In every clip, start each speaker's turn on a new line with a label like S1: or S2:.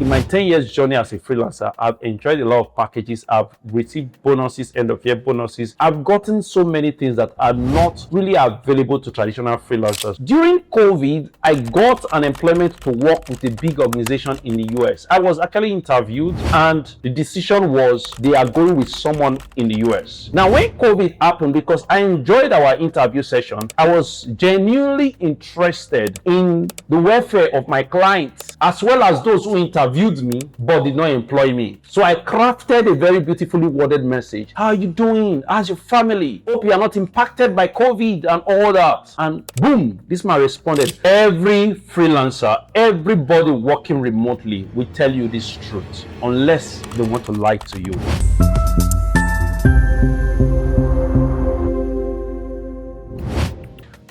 S1: In my 10 years journey as a freelancer, I've enjoyed a lot of packages. I've received bonuses, end of year bonuses. I've gotten so many things that are not really available to traditional freelancers. During COVID, I got an employment to work with a big organization in the US. I was actually interviewed and the decision was they are going with someone in the US. Now, when COVID happened, because I enjoyed our interview session, I was genuinely interested in the welfare of my clients as well as those who interviewed me but did not employ me. So I crafted a very beautifully worded message. How are you doing? How's your family? Hope you are not impacted by COVID and all that. And boom, this man responded. Every freelancer, everybody working remotely will tell you this truth unless they want to lie to you.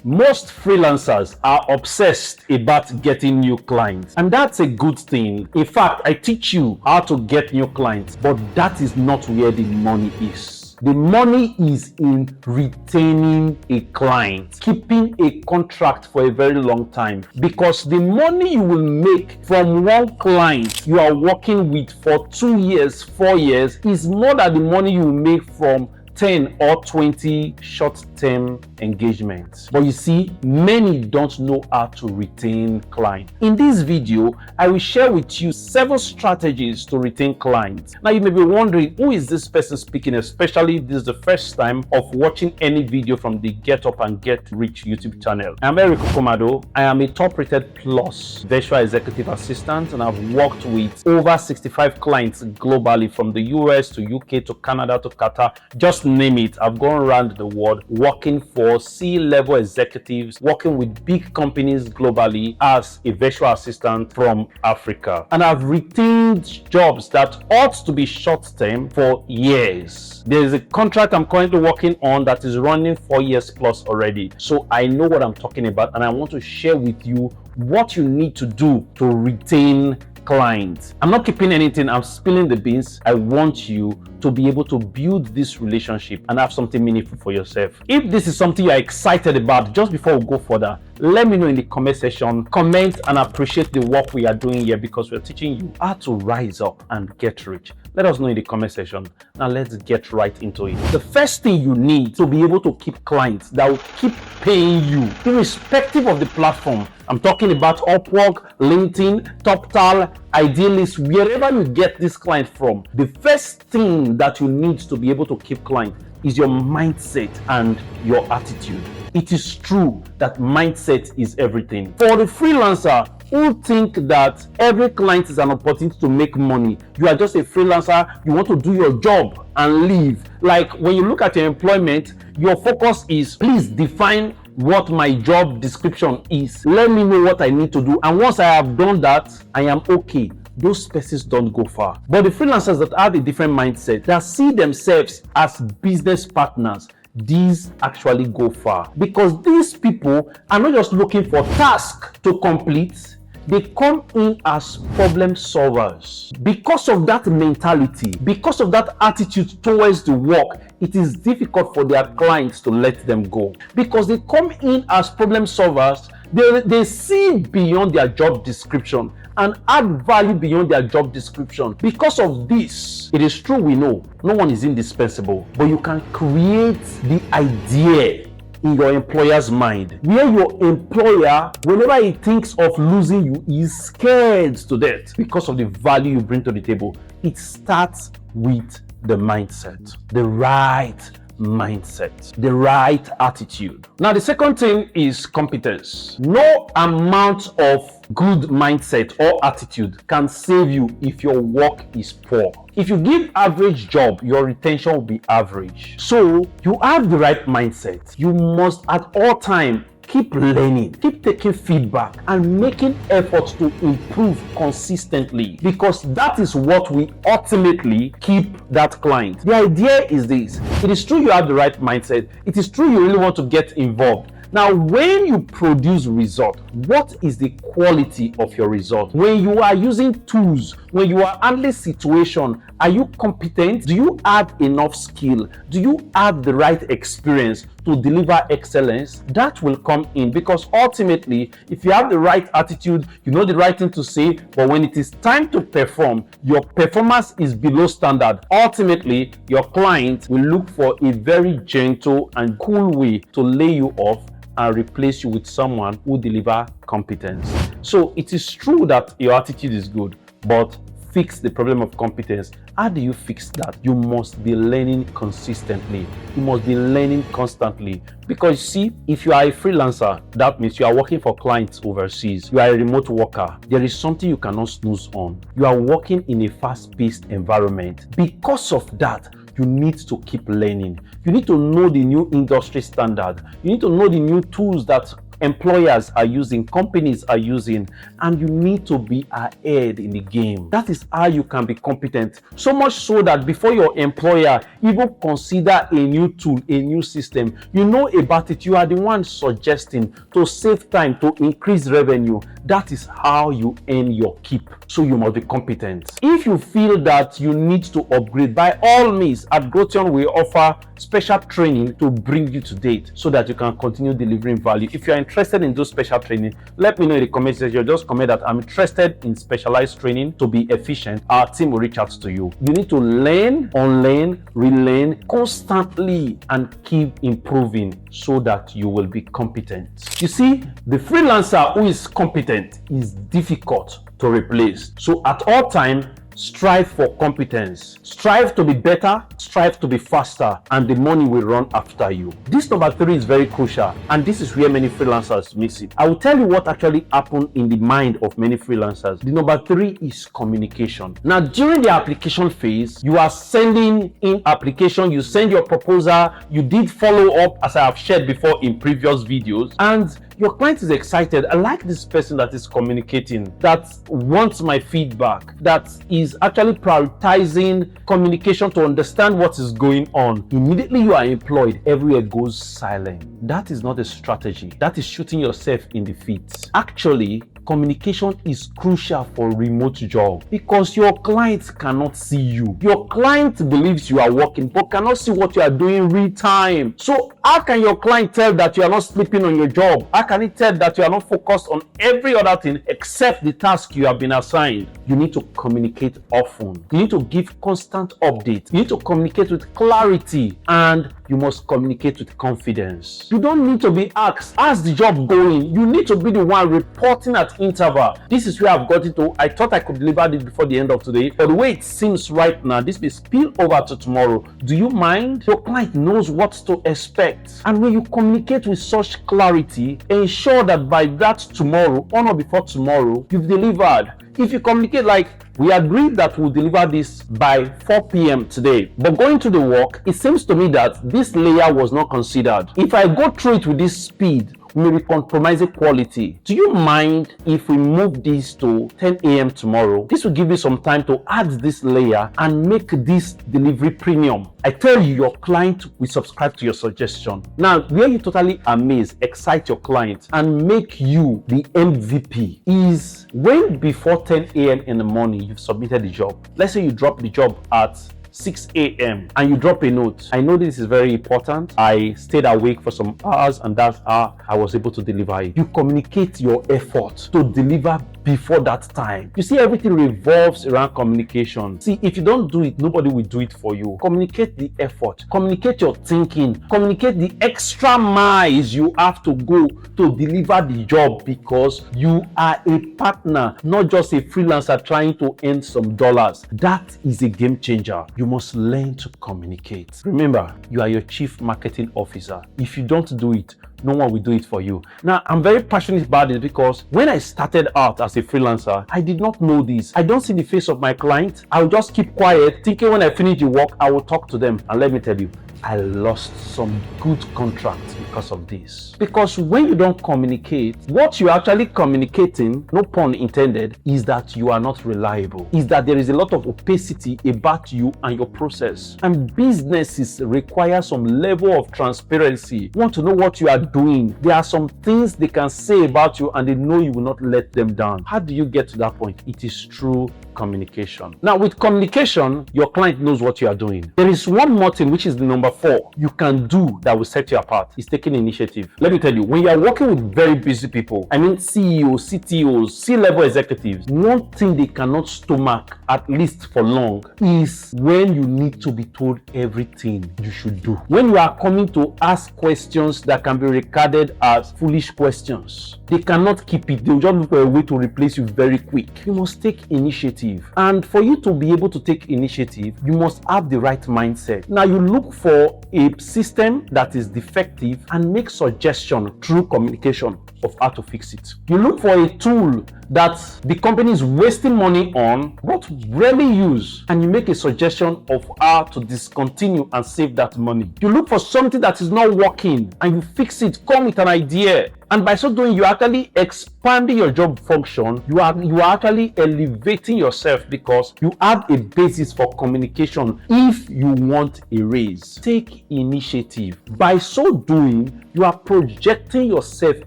S1: Most freelancers are obsessed about getting new clients, and that's a good thing. In fact, I teach you how to get new clients, but that is not where the money is. The money is in retaining a client, keeping a contract for a very long time, because the money you will make from one client you are working with for 2 years, 4 years is more than the money you will make from 10 or 20 short-term engagements. But you see, many don't know how to retain clients. In this video, I will share with you 7 strategies to retain clients. Now, you may be wondering, who is this person speaking, especially if this is the first time of watching any video from the Get Up and Get Rich YouTube channel. I'm Eric Okomado. I am a top-rated plus virtual executive assistant, and I've worked with over 65 clients globally, from the US to UK to Canada to Qatar. Just name it. I've gone around the world working for C-level executives, working with big companies globally as a virtual assistant from Africa. And I've retained jobs that ought to be short-term for years. There's a contract I'm currently working on that is running 4 years plus already. So I know what I'm talking about, and I want to share with you what you need to do to retain clients. I'm not keeping anything, I'm spilling the beans. I want you to be able to build this relationship and have something meaningful for yourself. If this is something you're excited about, just before we go further, let me know in the comment section. Comment and appreciate the work we are doing here, because we're teaching you how to rise up and get rich. Let us know in the comment section. Now let's get right into it. The first thing you need to be able to keep clients that will keep paying you, irrespective of the platform. I'm talking about Upwork, LinkedIn, TopTal, Idealist, wherever you get this client from. The first thing that you need to be able to keep clients is your mindset and your attitude. It is true that mindset is everything. For the freelancer who think that every client is an opportunity to make money, you are just a freelancer, you want to do your job and leave. Like when you look at your employment, your focus is, please define what my job description is. Let me know what I need to do. And once I have done that, I am okay. Those spaces don't go far. But the freelancers that have a different mindset, that see themselves as business partners, these actually go far, because these people are not just looking for tasks to complete. They come in as problem solvers. Because of that mentality, because of that attitude towards the work, it is difficult for their clients to let them go. Because they come in as problem solvers, they see beyond their job description and add value beyond their job description. Because of this, it is true, we know no one is indispensable, but you can create the idea in your employer's mind, where your employer, whenever he thinks of losing you, is scared to death because of the value you bring to the table. It starts with the mindset, the right mindset, the right attitude. Now, the second thing is competence. No amount of good mindset or attitude can save you if your work is poor. If you give average job, your retention will be average. So you have the right mindset. You must at all time keep learning, keep taking feedback, and making efforts to improve consistently, because that is what will ultimately keep that client. The idea is this: it is true you have the right mindset, it is true you really want to get involved. Now, when you produce result, what is the quality of your result? When you are using tools, when you are handling situation, are you competent? Do you add enough skill? Do you add the right experience to deliver excellence, that will come in, because ultimately, if you have the right attitude, you know the right thing to say, but when it is time to perform, your performance is below standard, ultimately, your client will look for a very gentle and cool way to lay you off and replace you with someone who deliver competence. So it is true that your attitude is good, but fix the problem of competence. How do you fix that? You must be learning consistently. You must be learning constantly. Because see, if you are a freelancer, that means you are working for clients overseas. You are a remote worker. There is something you cannot snooze on. You are working in a fast-paced environment. Because of that, you need to keep learning. You need to know the new industry standard. You need to know the new tools that employers are using, companies are using, and you need to be ahead in the game. That is how you can be competent. So much so that before your employer even consider a new tool, a new system, you know about it. You are the one suggesting to save time, to increase revenue. That is how you earn your keep. So you must be competent. If you feel that you need to upgrade, by all means, at Growtion we offer special training to bring you to date so that you can continue delivering value. If you are interested in those special training, let me know in the comment section. Just comment that I'm interested in specialized training to be efficient. Our team will reach out to you. You need to learn, unlearn, relearn constantly and keep improving so that you will be competent. You see, the freelancer who is competent is difficult to replace. So at all times, strive for competence. Strive to be better, strive to be faster, and the money will run after you. This number 3 is very crucial, and this is where many freelancers miss it. I will tell you what actually happened in the mind of many freelancers. The number 3 is communication. Now, during the application phase, you are sending in application, you send your proposal, you did follow up, as I have shared before in previous videos, and your client is excited. I like this person that is communicating, that wants my feedback, that is actually prioritizing communication to understand what is going on. Immediately you are employed, everywhere goes silent. That is not a strategy. That is shooting yourself in the feet. Actually, communication is crucial for remote job because your client cannot see you. Your client believes you are working but cannot see what you are doing real time. So how can your client tell that you are not sleeping on your job? How can he tell that you are not focused on every other thing except the task you have been assigned? You need to communicate often. You need to give constant updates. You need to communicate with clarity, and you must communicate with confidence. You don't need to be asked, how's the job going? You need to be the one reporting at interval. This is where I've got it to. I thought I could deliver this before the end of today, but the way it seems right now, this may spill over to tomorrow. Do you mind? Your client knows what to expect. And when you communicate with such clarity, ensure that by that tomorrow, or not before tomorrow, you've delivered. If you communicate like, we agreed that we'll deliver this by 4 p.m. today, but going to the work, it seems to me that this layer was not considered. If I go through it with this speed, we may be compromising quality. Do you mind if we move this to 10 a.m. tomorrow? This will give you some time to add this layer and make this delivery premium. I tell you, your client will subscribe to your suggestion. Now, where you totally amaze, excite your client, and make you the MVP is when before 10 a.m. in the morning, you've submitted the job. Let's say you drop the job at 6 a.m. and you drop a note. I know this is very important. I stayed awake for some hours and that's how I was able to deliver it. You communicate your effort to deliver before that time. You see, everything revolves around communication. See, if you don't do it, nobody will do it for you. Communicate the effort, communicate your thinking, communicate the extra miles you have to go to deliver the job, because you are a partner, not just a freelancer trying to earn some dollars. That is a game changer. You must learn to communicate. Remember, you are your chief marketing officer. If you don't do it, no one will do it for you. Now, I'm very passionate about it because when I started out as a freelancer, I did not know this. I don't see the face of my client. I'll just keep quiet, thinking when I finish the work, I will talk to them. And let me tell you, I lost some good contracts because of this. Because when you don't communicate, what you're actually communicating, no pun intended, is that you are not reliable. Is that there is a lot of opacity about you and your process. And businesses require some level of transparency. You want to know what you are doing. There are some things they can say about you and they know you will not let them down. How do you get to that point? It is through communication. Now, with communication, your client knows what you are doing. There is one more thing, which is the number 4 you can do that will set you apart, is taking initiative. Let me tell you, when you are working with very busy people, I mean CEOs, CTOs, C-level executives, one thing they cannot stomach, at least for long, is when you need to be told everything you should do. When you are coming to ask questions that can be regarded as foolish questions, they cannot keep it. They'll just look for a way to replace you very quick. You must take initiative. And for you to be able to take initiative, you must have the right mindset. Now, you look for a system that is defective and make suggestion through communication of how to fix it. You look for a tool that the company is wasting money on but rarely use, and you make a suggestion of how to discontinue and save that money. You look for something that is not working and you fix it, come with an idea. And by so doing, you are actually expanding your job function. You are actually elevating yourself because you have a basis for communication if you want a raise. Take initiative. By so doing, you are projecting yourself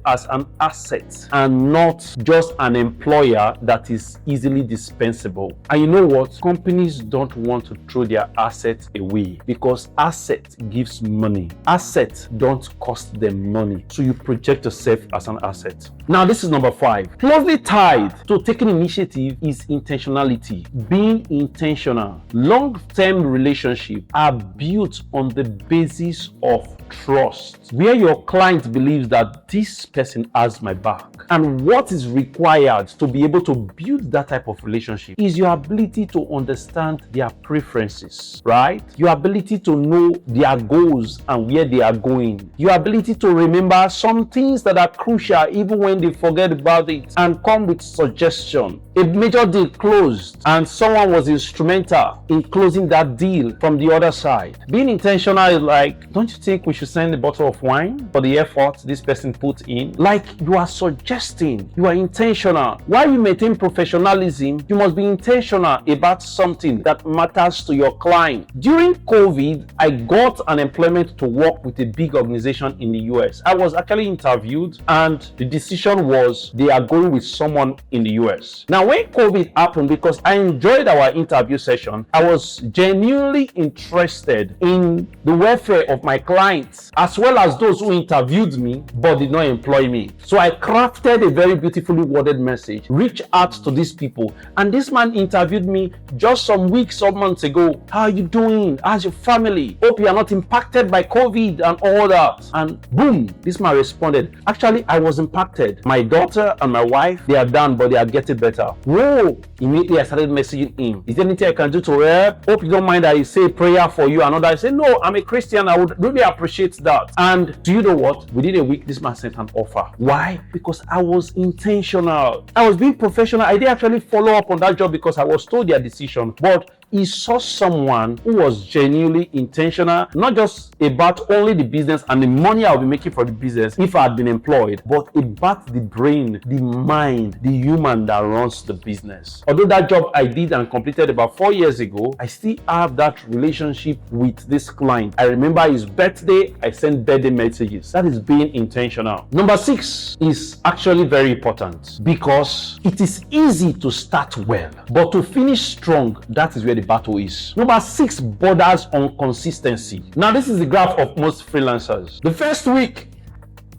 S1: as an asset and not just an employer that is easily dispensable. And you know what? Companies don't want to throw their assets away because asset gives money. Assets don't cost them money. So you project yourself as an asset. Now, this is number 5. Closely tied to taking initiative is intentionality. Being intentional. Long-term relationships are built on the basis of trust, where your client believes that this person has my back. And what is required to be able to build that type of relationship is your ability to understand their preferences, right? Your ability to know their goals and where they are going. Your ability to remember some things that are crucial even when they forget about it and come with suggestion. A major deal closed and someone was instrumental in closing that deal from the other side. Being intentional is like, don't you think we should send a bottle of wine for the effort this person put in? Like, you are suggesting, you are intentional. While you maintain professionalism, you must be intentional about something that matters to your client. During COVID, I got an employment to work with a big organization in the US. I was actually interviewed and the decision was they are going with someone in the US. Now, when COVID happened, because I enjoyed our interview session, I was genuinely interested in the welfare of my clients as well as those who interviewed me but did not employ me. So I crafted a very beautifully worded message, reached out to these people, and this man interviewed me just some weeks or months ago. How are you doing? How's your family? Hope you are not impacted by COVID and all that. And boom, this man responded, actually, I was impacted. My daughter and my wife, they are done, but they are getting better. Whoa! Immediately I started messaging him. Is there anything I can do to help? Hope you don't mind that I say prayer for you. And I say, no, I'm a Christian. I would really appreciate that. And do you know what? Within a week, this man sent an offer. Why? Because I was intentional. I was being professional. I didn't actually follow up on that job because I was told their decision. But he saw someone who was genuinely intentional, not just about only the business and the money I'll be making for the business if I had been employed, but about the brain, the mind, the human that runs the business. Although that job I did and completed about 4 years ago, I still have that relationship with this client. I remember his birthday, I sent birthday messages. That is being intentional. Number 6 is actually very important because it is easy to start well, but to finish strong, that is where the battle is. Number 6 borders on consistency. Now, this is the graph of most freelancers. The first week,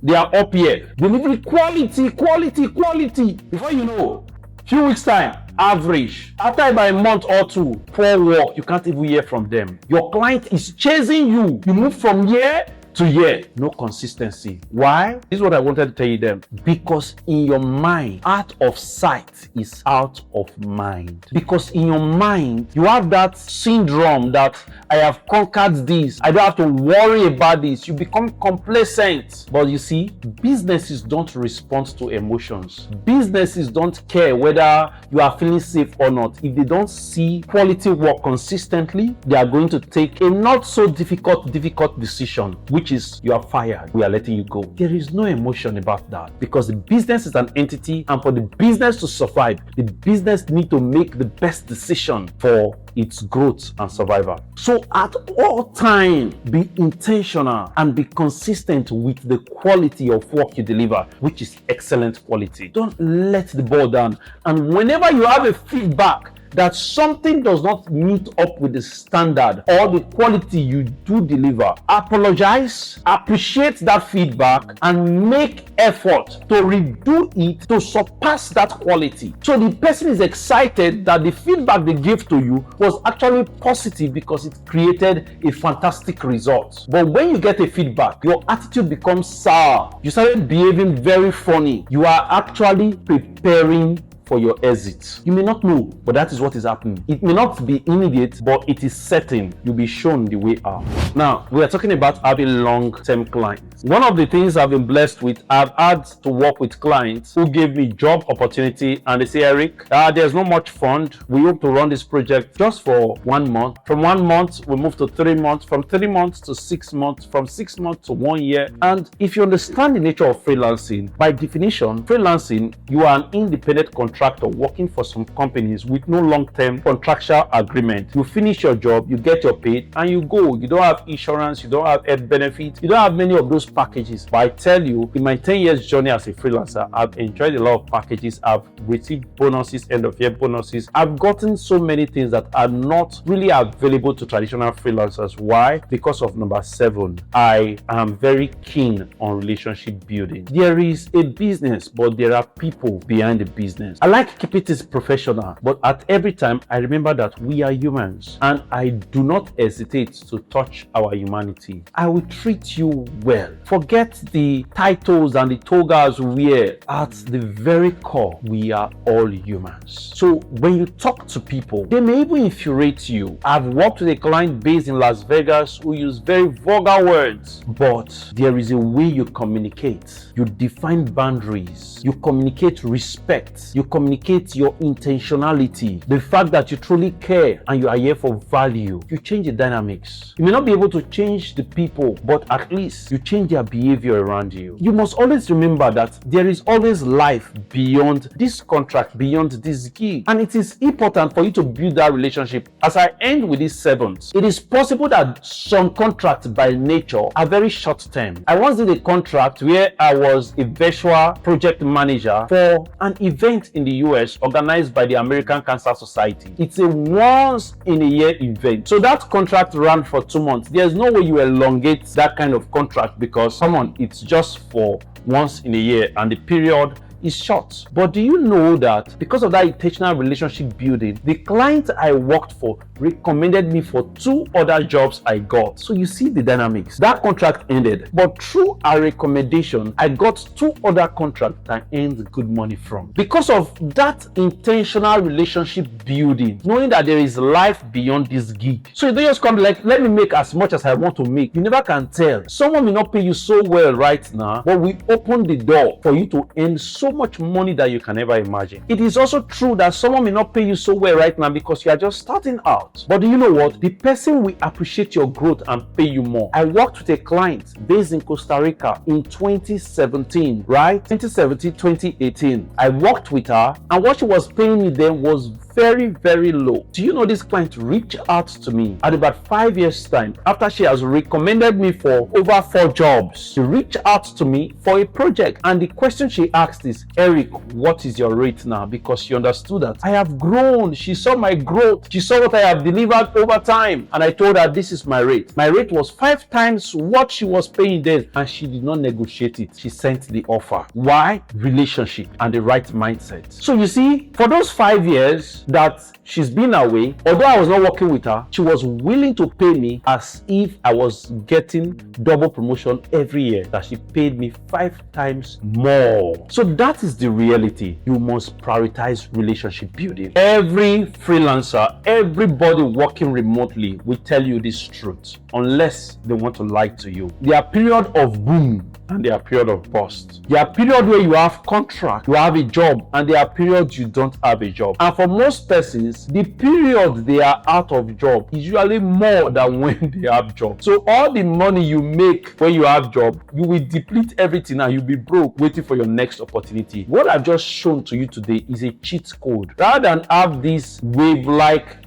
S1: they are up here. Delivery quality. Before you know, few weeks time, average. After about a month or two, poor work, you can't even hear from them. Your client is chasing you. You move from here to year, no consistency. Why? This is what I wanted to tell you them. Because in your mind, out of sight is out of mind. Because in your mind, you have that syndrome that I have conquered this. I don't have to worry about this. You become complacent. But you see, businesses don't respond to emotions. Businesses don't care whether you are feeling safe or not. If they don't see quality work consistently, they are going to take a not so difficult decision, which is you are fired, we are letting you go. There is no emotion about that because the business is an entity, and for the business to survive, the business need to make the best decision for its growth and survival. So at all time, be intentional and be consistent with the quality of work you deliver, which is excellent quality. Don't let the ball down. And whenever you have a feedback that something does not meet up with the standard or the quality you do deliver, apologize, appreciate that feedback, and make effort to redo it to surpass that quality. So the person is excited that the feedback they gave to you was actually positive because it created a fantastic result. But when you get a feedback, your attitude becomes sour. You started behaving very funny. You are actually preparing for your exit. You may not know, but that is what is happening. It may not be immediate, but it is certain. You'll be shown the way out. Now, we are talking about having long-term clients. One of the things I've been blessed with, I've had to work with clients who gave me job opportunity and they say, Eric, there's not much fund. We hope to run this project just for 1 month. From 1 month, we move to 3 months. From 3 months to 6 months. From 6 months to 1 year. And if you understand the nature of freelancing, by definition, freelancing, you are an independent contractor working for some companies with no long-term contractual agreement. You finish your job, you get your pay, and you go. You don't have insurance, you don't have health benefits, you don't have many of those packages. But I tell you, in my 10 years journey as a freelancer, I've enjoyed a lot of packages. I've received bonuses, end of year bonuses. I've gotten so many things that are not really available to traditional freelancers. Why? Because of number 7, I am very keen on relationship building. There is a business, but there are people behind the business. I like keeping it professional, but at every time I remember that we are humans and I do not hesitate to touch our humanity. I will treat you well. Forget the titles and the togas we wear. At the very core, we are all humans. So when you talk to people, they may even infuriate you. I've worked with a client based in Las Vegas who used very vulgar words, but there is a way you communicate. You define boundaries. You communicate respect. You communicate your intentionality, the fact that you truly care and you are here for value. You change the dynamics. You may not be able to change the people, but at least you change their behavior around you. You must always remember that there is always life beyond this contract, beyond this gig. And it is important for you to build that relationship. As I end with this 7th, it is possible that some contracts by nature are very short term. I once did a contract where I was a virtual project manager for an event in the US organized by the American Cancer Society. It's a once in a year event. So that contract ran for 2 months. There's no way you elongate that kind of contract because it's just for once in a year and the period is short. But do you know that because of that intentional relationship building, the client I worked for recommended me for 2 other jobs I got. So you see the dynamics. That contract ended, but through a recommendation, I got 2 other contracts I earned good money from. Because of that intentional relationship building, knowing that there is life beyond this gig. So you don't just come like, let me make as much as I want to make. You never can tell. Someone may not pay you so well right now, but we open the door for you to earn so much money that you can never imagine. It is also true that someone may not pay you so well right now because you are just starting out. But do you know what? The person will appreciate your growth and pay you more. I worked with a client based in Costa Rica in 2017, right? 2017, 2018. I worked with her and what she was paying me then was very, very low. Do you know this client reached out to me at about 5 years time after she has recommended me for over 4 jobs. She reached out to me for a project and the question she asked is, Eric, what is your rate now? Because she understood that I have grown. She saw my growth. She saw what I have delivered over time. And I told her this is my rate. My rate was 5 times what she was paying then and she did not negotiate it. She sent the offer. Why? Relationship and the right mindset. So you see, for those 5 years that she's been away, although I was not working with her, she was willing to pay me as if I was getting double promotion every year, that she paid me 5 times more. So that is the reality. You must prioritize relationship building. Every freelancer, everybody working remotely will tell you this truth, unless they want to lie to you. There are periods of boom and there are periods of bust. There are periods where you have contract, you have a job, and there are periods you don't have a job. And for most persons, the period they are out of job is usually more than when they have job. So all the money you make when you have job, you will deplete everything and you'll be broke waiting for your next opportunity. What I've just shown to you today is a cheat code. Rather than have this wave-like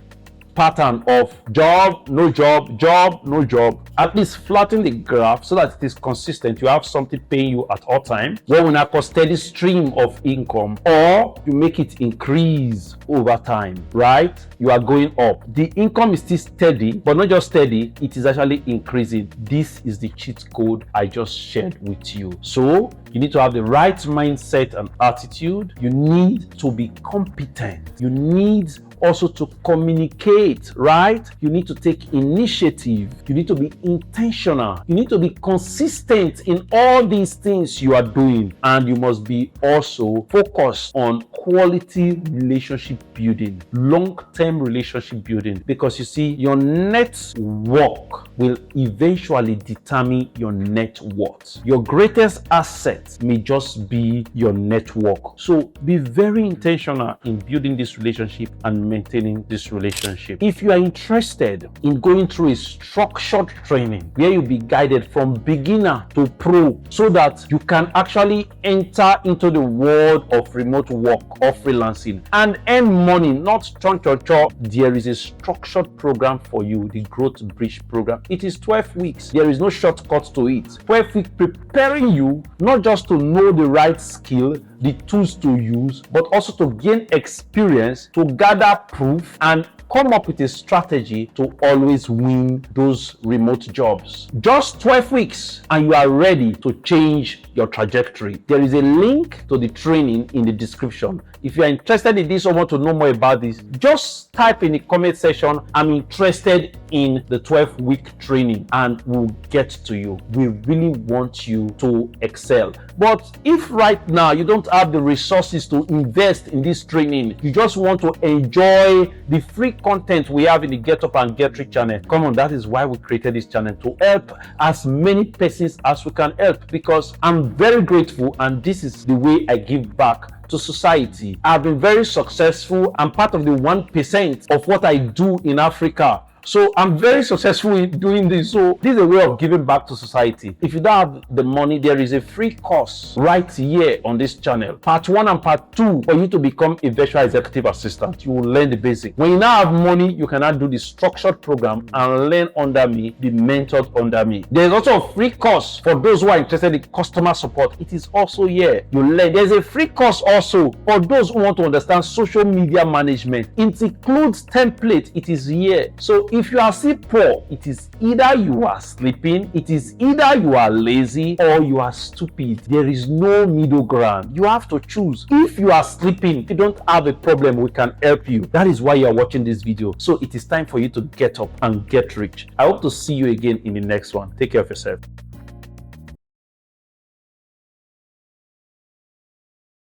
S1: pattern of job, no job, job, no job. At least flatten the graph so that it is consistent. You have something paying you at all times. What we now call steady stream of income, or you make it increase over time, right? You are going up. The income is still steady, but not just steady, it is actually increasing. This is the cheat code I just shared with you. So you need to have the right mindset and attitude. You need to be competent. You need also to communicate, right? You need to take initiative. You need to be intentional. You need to be consistent in all these things you are doing. And you must be also focused on quality relationship building, long-term relationship building, because you see, your network will eventually determine your net worth. Your greatest asset may just be your network. So be very intentional in building this relationship and maintaining this relationship. If you are interested in going through a structured training where you'll be guided from beginner to pro so that you can actually enter into the world of remote work or freelancing and earn money, not chon-chon-chon, there is a structured program for you, the Growth Bridge program. It is 12 weeks. There is no shortcut to it. 12 weeks preparing you not just to know the right skill, the tools to use, but also to gain experience, to gather proof, and come up with a strategy to always win those remote jobs. Just 12 weeks and you are ready to change your trajectory. There is a link to the training in the description. If you are interested in this or want to know more about this, just type in the comment section, I'm interested in the 12-week training, and we'll get to you. We really want you to excel. But if right now you don't have the resources to invest in this training, you just want to enjoy the free content we have in the Get Up and Get Rich channel, come on, that is why we created this channel, to help as many persons as we can help, because I'm very grateful and this is the way I give back to society. I've been very successful. I'm part of the 1% of what I do in Africa. So I'm very successful in doing this. So this is a way of giving back to society. If you don't have the money, there is a free course right here on this channel. Part 1 and part 2 for you to become a virtual executive assistant. You will learn the basic. When you now have money, you can now do the structured program and learn under me, be mentored under me. There's also a free course for those who are interested in customer support. It is also here. You learn. There's a free course also for those who want to understand social media management. It includes template. It is here. So if you are still poor, it is either you are sleeping, it is either you are lazy, or you are stupid. There is no middle ground. You have to choose. If you are sleeping, if you don't have a problem, we can help you. That is why you are watching this video. So it is time for you to get up and get rich. I hope to see you again in the next one. Take care of yourself.